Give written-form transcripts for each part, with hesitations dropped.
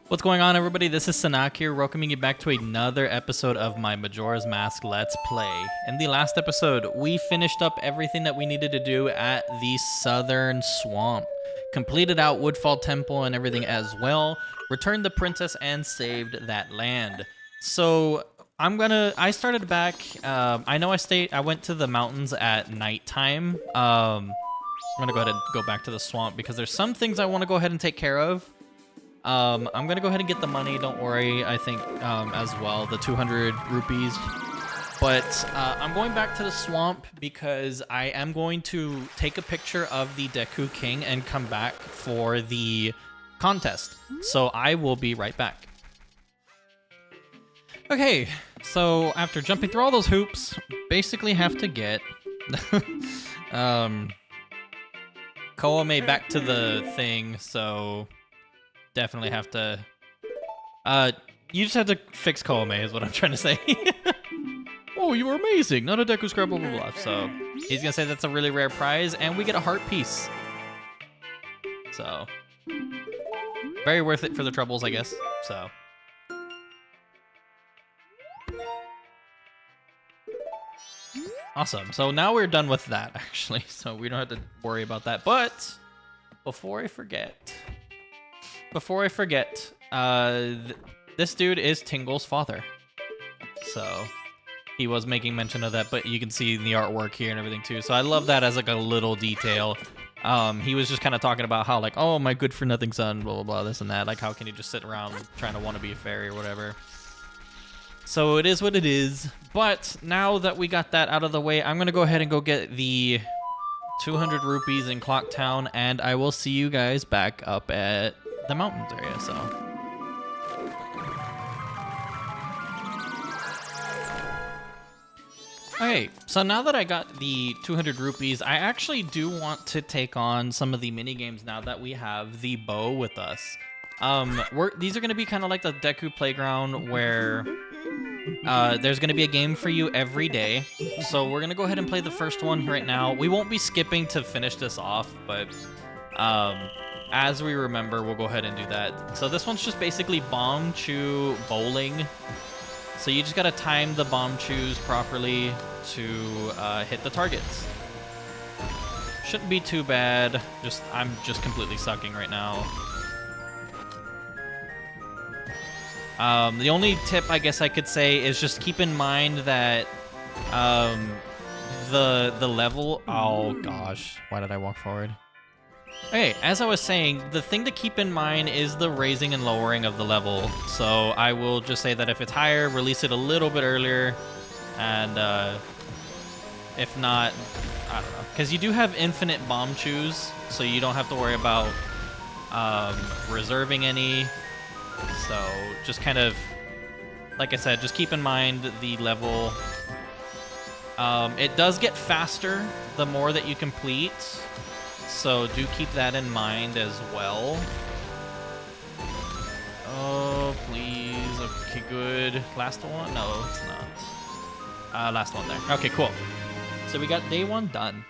What's going on, everybody? This is Sunaak here, welcoming you back to another episode of my Majora's Mask Let's Play. In the last episode, we finished up everything that we needed to do at the Southern Swamp. Completed out Woodfall Temple and everything as well. Returned the princess and saved that land. So I started back. I know I went to the mountains at nighttime. I'm gonna go ahead and go back to the swamp because there's some things I want to go ahead and take care of. I'm gonna go ahead and get the money, don't worry, I think, as well, the 200 rupees. But I'm going back to the swamp because I am going to take a picture of the Deku King and come back for the contest. So I will be right back. Okay, so after jumping through all those hoops, basically have to get Koame back to the thing, so definitely have to you just have to fix Koame is what I'm trying to say. Oh, you were amazing, not a Deku Scrub, blah blah blah. So he's gonna say that's a really rare prize and we get a heart piece, so very worth it for the troubles, I guess. So awesome. So now we're done with that, actually, so we don't have to worry about that. But before I forget, this dude is Tingle's father. So he was making mention of that, but you can see the artwork here and everything too. So I love that as like a little detail. He was just kind of talking about how like, oh, my good for nothing son, blah blah blah, this and that. Like, how can you just sit around trying to want to be a fairy or whatever? So it is what it is. But now that we got that out of the way, I'm gonna go ahead and go get the 200 rupees in Clock Town, and I will see you guys back up at the mountains area. So okay, so now that I got the 200 rupees, I actually do want to take on some of the mini games now that we have the bow with us. These are going to be kind of like the Deku Playground, where there's going to be a game for you every day. So we're going to go ahead and play the first one right now. We won't be skipping to finish this off, but as we remember, we'll go ahead and do that. So this one's just basically bomb chew bowling. So you just gotta time the bomb chews properly to hit the targets. Shouldn't be too bad. I'm just completely sucking right now. The only tip I guess I could say is just keep in mind that the level. Oh gosh, why did I walk forward? Okay, as I was saying, the thing to keep in mind is the raising and lowering of the level. So I will just say that if it's higher, release it a little bit earlier. And if not, I don't know. Because you do have infinite bomb chews, so you don't have to worry about reserving any. So just kind of, like I said, just keep in mind the level. It does get faster the more that you complete. So do keep that in mind as well. Oh, please. Okay, good. Last one? No, it's not. Last one there. Okay, cool. So we got day one done.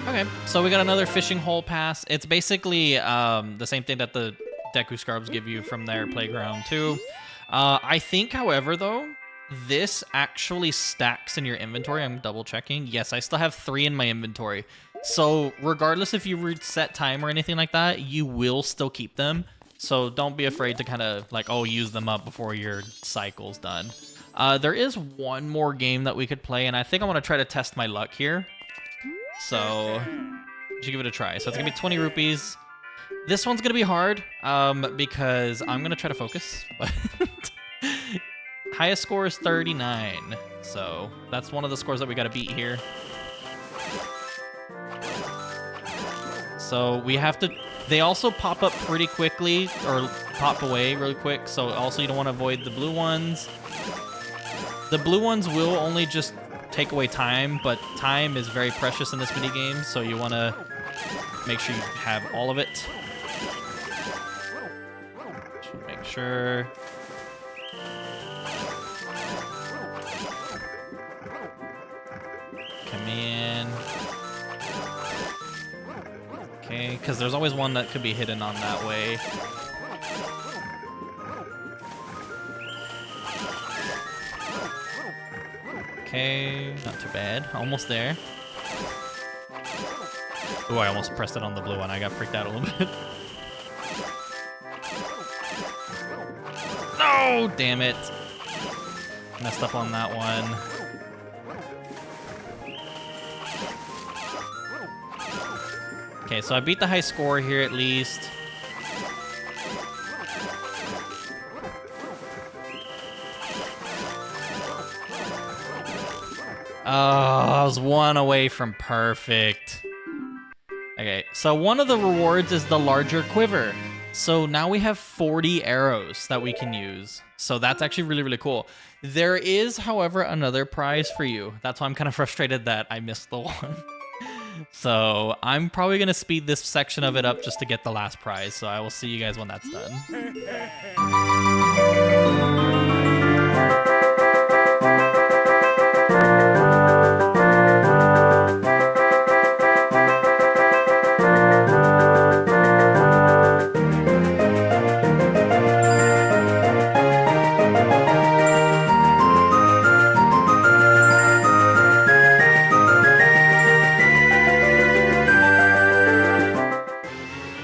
Okay, so we got another fishing hole pass. It's basically the same thing that the Deku Scrubs give you from their playground too. I think, however, though, this actually stacks in your inventory. I'm double checking. Yes, I still have 3 in my inventory. So regardless if you reset time or anything like that, you will still keep them. So don't be afraid to kind of like, oh, use them up before your cycle's done. There is one more game that we could play, and I think I want to try to test my luck here. So we should give it a try. So it's going to be 20 rupees. This one's going to be hard because I'm going to try to focus. Highest score is 39. So that's one of the scores that we got to beat here. So we have to... They also pop up pretty quickly, or pop away really quick. So also you don't want to avoid the blue ones. The blue ones will only just take away time, but time is very precious in this minigame. So you want to make sure you have all of it. Make sure. Come in. Okay, because there's always one that could be hidden on that way. Okay, not too bad. Almost there. Oh, I almost pressed it on the blue one. I got freaked out a little bit. No, damn it. Messed up on that one. Okay, so I beat the high score here at least. Oh, I was one away from perfect. Okay, so one of the rewards is the larger quiver. So now we have 40 arrows that we can use. So that's actually really, really cool. There is, however, another prize for you. That's why I'm kind of frustrated that I missed the one. So I'm probably going to speed this section of it up just to get the last prize. So I will see you guys when that's done.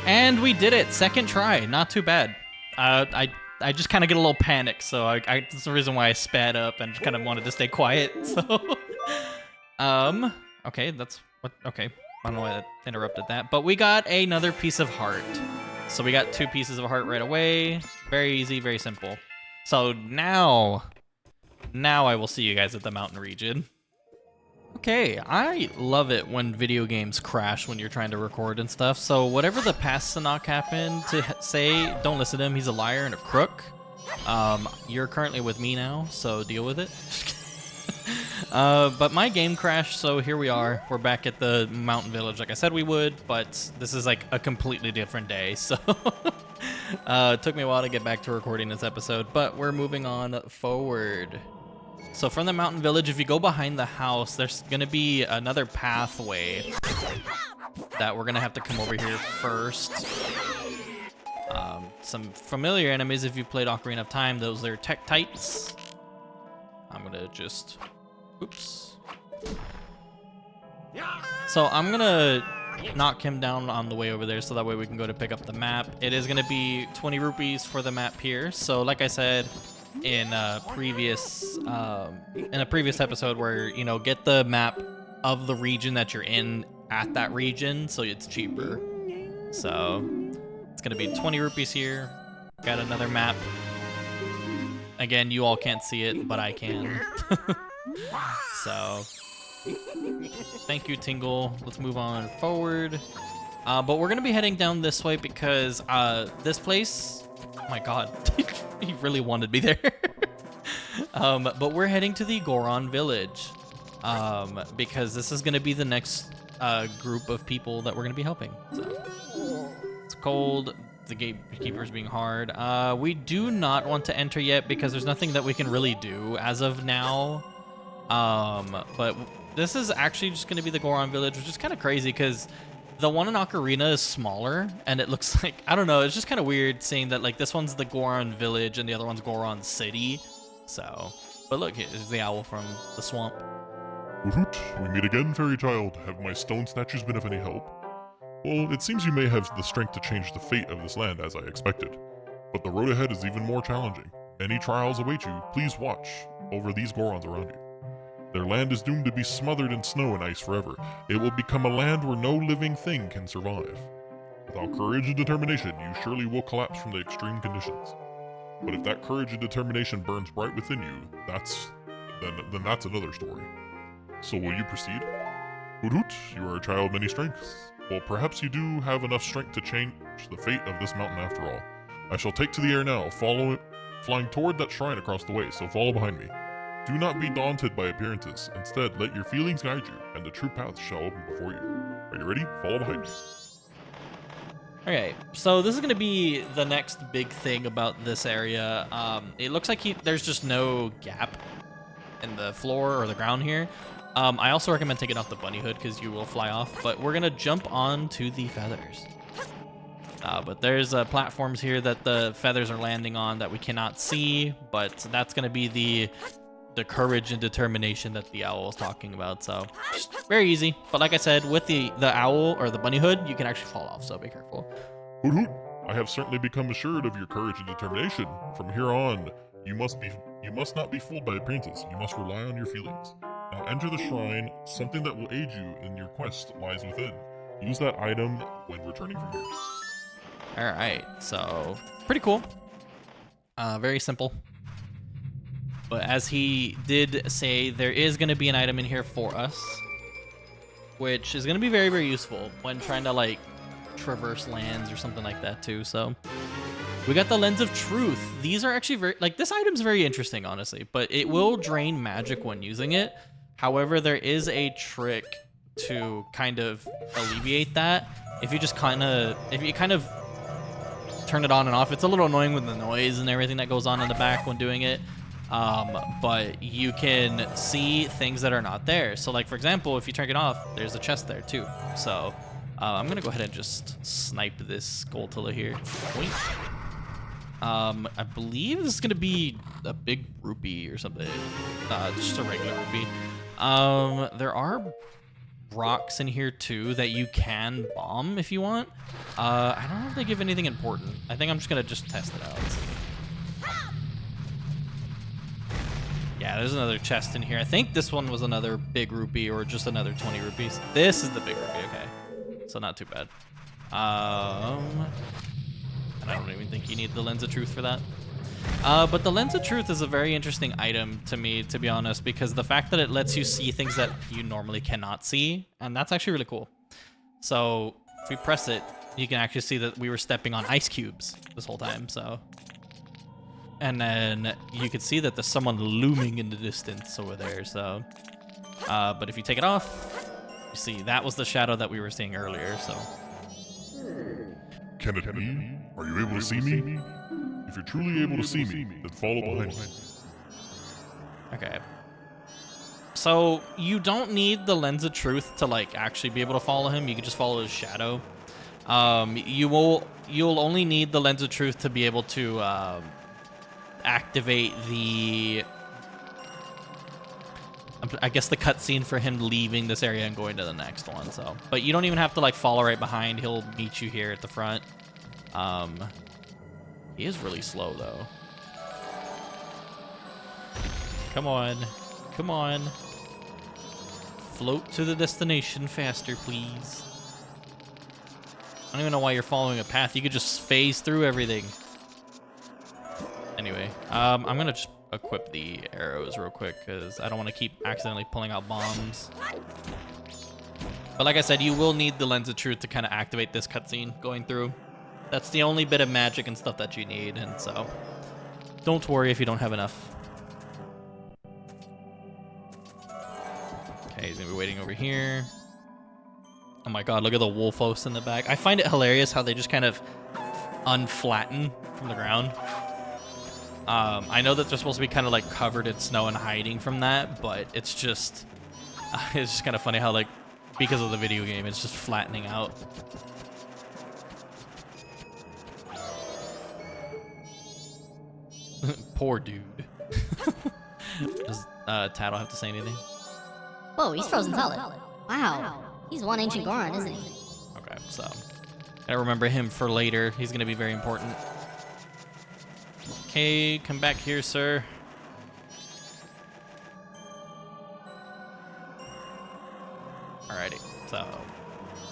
And we did it, second try, not too bad. I just kind of get a little panicked, so that's the reason why I sped up and kind of wanted to stay quiet. So, okay, that's what. Okay, I don't know why that interrupted that, but we got another piece of heart. So we got 2 pieces of heart right away. Very easy, very simple. So now I will see you guys at the mountain region. Okay, I love it when video games crash when you're trying to record and stuff. So whatever the past Sunaak happened to say, don't listen to him. He's a liar and a crook. You're currently with me now, so deal with it. But my game crashed, so here we are. We're back at the mountain village like I said we would, but this is like a completely different day. So it took me a while to get back to recording this episode, but we're moving on forward. So from the mountain village, if you go behind the house, there's going to be another pathway that we're going to have to come over here first. Some familiar enemies if you've played Ocarina of Time. Those are Tektites. I'm going to just... Oops. So I'm going to knock him down on the way over there so that way we can go to pick up the map. It is going to be 20 rupees for the map here. So like I said... in a previous episode where, you know, get the map of the region that you're in at that region so it's cheaper. So it's gonna be 20 rupees here. Got another map. Again, you all can't see it, but I can. So thank you, Tingle. Let's move on forward. But we're gonna be heading down this way because this place, oh my god, he really wanted me there. But we're heading to the Goron village because this is going to be the next group of people that we're going to be helping. So, it's cold. The gatekeeper's being hard. We do not want to enter yet because there's nothing that we can really do as of now. But this is actually just going to be the Goron village, which is kind of crazy because the one in Ocarina is smaller, and it looks like, I don't know, it's just kind of weird seeing that, like, this one's the Goron village and the other one's Goron city. So, but look, here's the owl from the swamp. Hoot, we meet again, fairy child. Have my stone statues been of any help? Well, it seems you may have the strength to change the fate of this land as I expected. But the road ahead is even more challenging. Any trials await you, please watch over these Gorons around you. Their land is doomed to be smothered in snow and ice forever. It will become a land where no living thing can survive. Without courage and determination, you surely will collapse from the extreme conditions. But if that courage and determination burns bright within you, then that's another story. So will you proceed? Hoot hoot, you are a child many strengths. Well, perhaps you do have enough strength to change the fate of this mountain after all. I shall take to the air now, flying toward that shrine across the way, so follow behind me. Do not be daunted by appearances. Instead, let your feelings guide you, and the true path shall open before you. Are you ready? Follow behind me. Okay, so this is going to be the next big thing about this area. It looks like there's just no gap in the floor or the ground here. I also recommend taking off the bunny hood because you will fly off, but we're gonna jump on to the feathers. But there's platforms here that the feathers are landing on that we cannot see, but that's gonna be the courage and determination that the owl is talking about. So just very easy. But like I said, with the owl or the bunny hood, you can actually fall off. So be careful. Hoot hoot! I have certainly become assured of your courage and determination. From here on, you must not be fooled by appearances. You must rely on your feelings. Now enter the shrine. Something that will aid you in your quest lies within. Use that item when returning from here. All right, so pretty cool. Very simple. But as he did say, there is going to be an item in here for us, which is going to be very, very useful when trying to like traverse lands or something like that too. So we got the Lens of Truth. These are actually very, like, this item's very interesting, honestly, but it will drain magic when using it. However, there is a trick to kind of alleviate that. If you kind of turn it on and off, it's a little annoying with the noise and everything that goes on in the back when doing it. But you can see things that are not there. So like, for example, if you turn it off, there's a chest there too. So I'm gonna go ahead and just snipe this Skulltula here. Boink. I believe this is gonna be a big rupee or something. Just a regular rupee. There are rocks in here too that you can bomb if you want. I don't know if they give anything important. I think I'm just gonna test it out. Yeah, there's another chest in here. I think this one was another big rupee or just another 20 rupees. This is the big rupee, okay. So not too bad. And I don't even think you need the Lens of Truth for that. But the Lens of Truth is a very interesting item to me, to be honest, because the fact that it lets you see things that you normally cannot see, and that's actually really cool. So if we press it, you can actually see that we were stepping on ice cubes this whole time, so. And then you can see that there's someone looming in the distance over there, so. But if you take it off, you see, that was the shadow that we were seeing earlier, so. Can it be? Are you able to see me? If you're truly able to see me, then follow behind me. Okay. So you don't need the Lens of Truth to like actually be able to follow him. You can just follow his shadow. You'll only need the Lens of Truth to be able to activate the, I guess, the cutscene for him leaving this area and going to the next one. So, but you don't even have to like follow right behind. He'll meet you here at the front. He is really slow though. Come on, come on. Float to the destination faster, please. I don't even know why you're following a path. You could just phase through everything. Anyway, I'm gonna just equip the arrows real quick because I don't want to keep accidentally pulling out bombs. But like I said, you will need the Lens of Truth to kind of activate this cutscene going through. That's the only bit of magic and stuff that you need, and so don't worry if you don't have enough. Okay, he's gonna be waiting over here. Oh my god, look at the Wolfos in the back. I find it hilarious how they just kind of unflatten from the ground. I know that they're supposed to be kind of like covered in snow and hiding from that, but it's just kind of funny how, like, because of the video game, it's just flattening out. Poor dude. Does Tattle have to say anything? Whoa, he's frozen solid. Wow. He's one ancient Goron, isn't he? Okay, so gotta remember him for later. He's gonna be very important. Okay, come back here, sir. Alrighty, so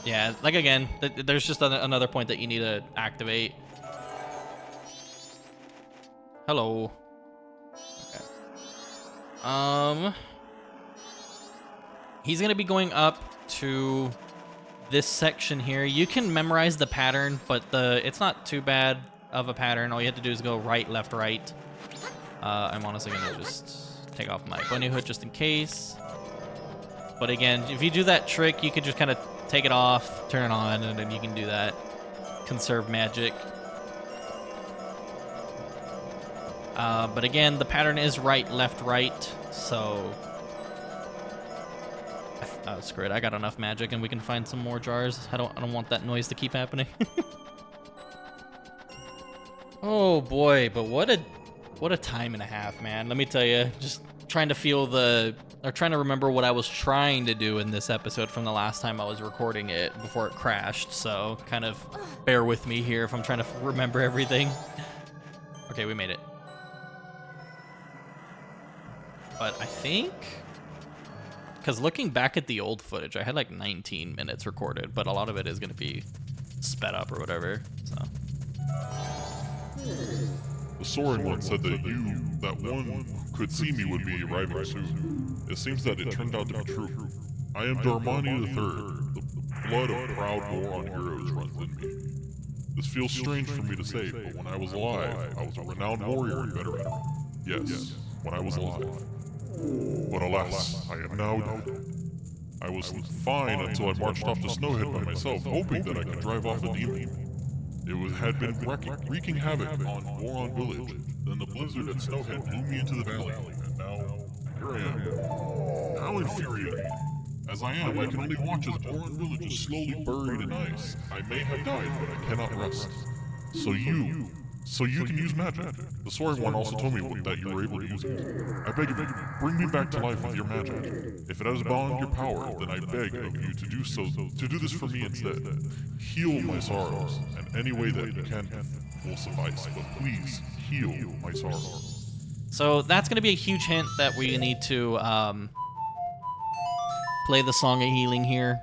yeah, like again, there's just another point that you need to activate. Hello. Okay. He's gonna be going up to this section here. You can memorize the pattern, but it's not too bad of a pattern. All you have to do is go right, left, right. I'm honestly gonna just take off my bunny hood just in case. But again, if you do that trick, you could just kind of take it off, turn it on, and then you can do that. Conserve magic. But again, the pattern is right, left, right, so Oh, screw it. I got enough magic, and we can find some more jars. I don't want that noise to keep happening. Oh boy, but what a time and a half, man. Let me tell you, just trying to trying to remember what I was trying to do in this episode from the last time I was recording it before it crashed. So kind of bear with me here if I'm trying to remember everything. Okay, we made it. But I think, because looking back at the old footage, I had like 19 minutes recorded, but a lot of it is going to be sped up or whatever, so. The soaring one said that that one who could see me would be arriving soon. It seems that it turned out to be true. I am Darmani III. The blood of proud Goron heroes runs in me. This feels strange for me to say, but when I was alive, I was a renowned warrior and veteran. Yes, when I was alive. But alas, I am now dead. I was fine until I marched off to Snowhead by myself, hoping that I could drive off a demon. It had been wreaking havoc on Goron Village. Then the blizzard at Snowhead blew me into the valley, and now, here I am. How infuriating. As I am, I can only watch as Goron Village is slowly buried in ice. I may have died, but I cannot rest. So you can use magic. The Soaring One also told me that you were able to use it. I beg of you, bring me back to life with your magic. If it has beyond your power, then I beg of you to do this for me instead. Heal my sorrows, and any way that you can will suffice, but please heal my sorrows. So that's going to be a huge hint that we need to play the Song of Healing here.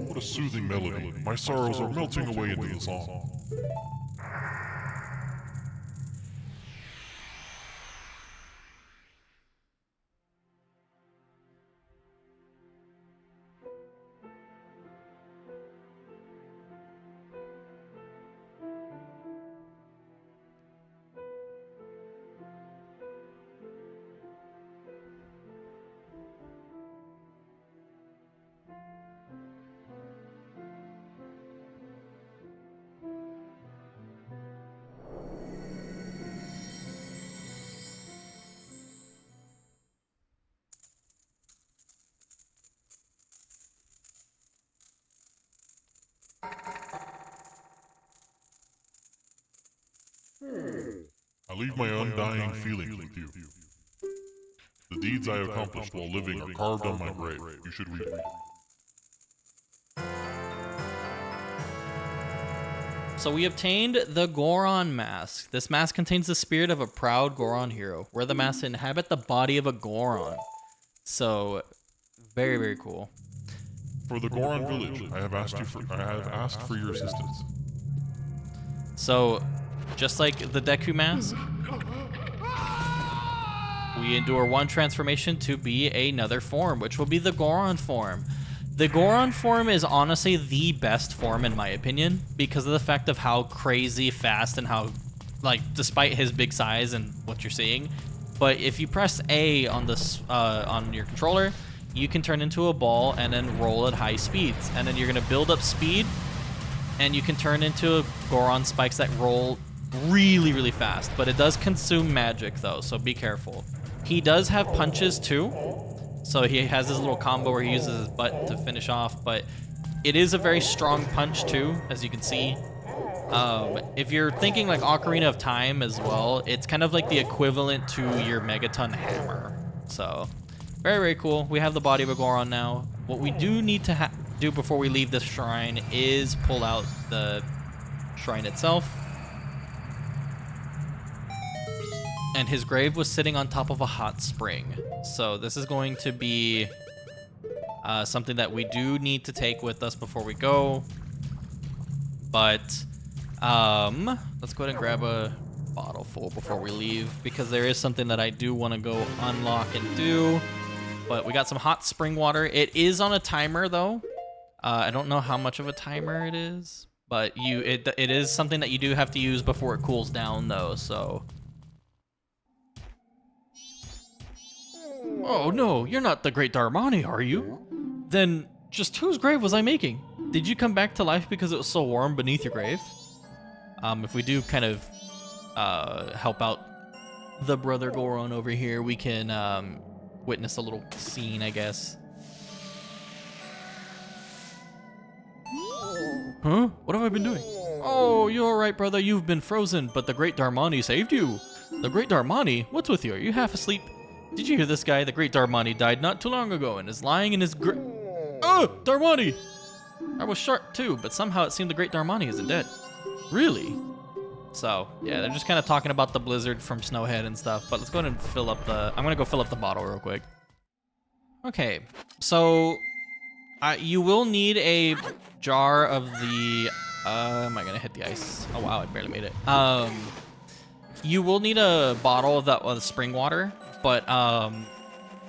What a soothing melody. My sorrows are melting away into the song. I leave my undying feelings with you. The deeds I accomplished while living are carved on my grave. You should read it. So we obtained the Goron mask. This mask contains the spirit of a proud Goron hero. Wear the mask to inhabit the body of a Goron. So, very, very cool. For the Goron village, I have asked for your assistance. So, just like the Deku mask, we endure one transformation to be another form, which will be the Goron form. The Goron form is honestly the best form in my opinion because of the fact of how crazy fast and how, like, despite his big size and what you're seeing, but if you press A on this on your controller, you can turn into a ball and then roll at high speeds, and then you're gonna build up speed, and you can turn into Goron spikes that roll really, really fast. But it does consume magic though, so be careful. He does have punches too. So he has this little combo where he uses his butt to finish off, but it is a very strong punch too, as you can see. If you're thinking like Ocarina of Time as well, it's kind of like the equivalent to your Megaton hammer. So, very, very cool. We have the body of a Goron now. What we do need to do before we leave this shrine is pull out the shrine itself. And his grave was sitting on top of a hot spring. So this is going to be something that we do need to take with us before we go. But let's go ahead and grab a bottle full before we leave, because there is something that I do want to go unlock and do. But we got some hot spring water. It is on a timer though. I don't know how much of a timer it is, but it is something that you do have to use before it cools down though, so. Oh no, you're not the great Darmani, are you? Then just whose grave was I making? Did you come back to life because it was so warm beneath your grave? If we do kind of help out the brother Goron over here, we can witness a little scene, I guess. Huh? What have I been doing? Oh, you're alright, brother. You've been frozen, but the Great Darmani saved you. The Great Darmani? What's with you? Are you half asleep? Did you hear this guy? The Great Darmani died not too long ago and is lying in his Oh, Darmani! I was short too, but somehow it seemed the Great Darmani isn't dead. Really? So, yeah, they're just kind of talking about the blizzard from Snowhead and stuff, but let's go ahead and fill up the... I'm gonna go fill up the bottle real quick. Okay, so... you will need a jar of the... am I gonna hit the ice? Oh wow, I barely made it. You will need a bottle of that spring water, but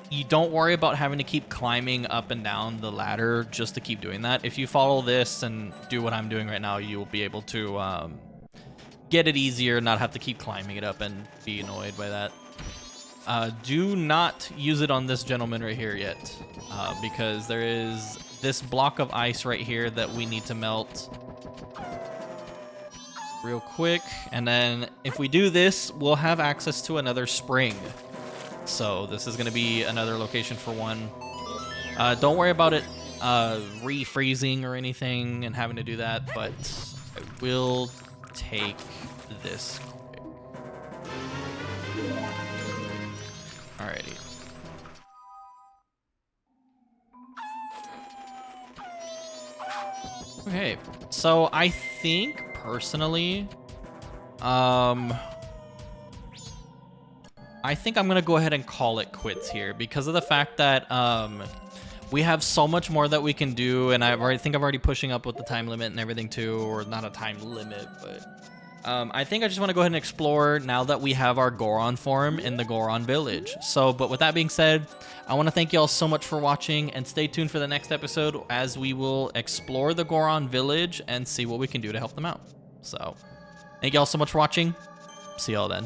you don't worry about having to keep climbing up and down the ladder just to keep doing that. If you follow this and do what I'm doing right now, you will be able to get it easier, not have to keep climbing it up and be annoyed by that. Do not use it on this gentleman right here yet, because there is this block of ice right here that we need to melt real quick, and then if we do this, we'll have access to another spring. So this is going to be another location for one. Don't worry about it refreezing or anything and having to do that, but I will take this quick. Alrighty. Okay, so I think personally, I think I'm gonna go ahead and call it quits here because of the fact that we have so much more that we can do, and I think I'm already pushing up with the time limit and everything too, or not a time limit, but I think I just want to go ahead and explore now that we have our Goron form in the Goron village. So, but with that being said, I want to thank you all so much for watching, and stay tuned for the next episode as we will explore the Goron village and see what we can do to help them out. So, thank you all so much for watching. See y'all then.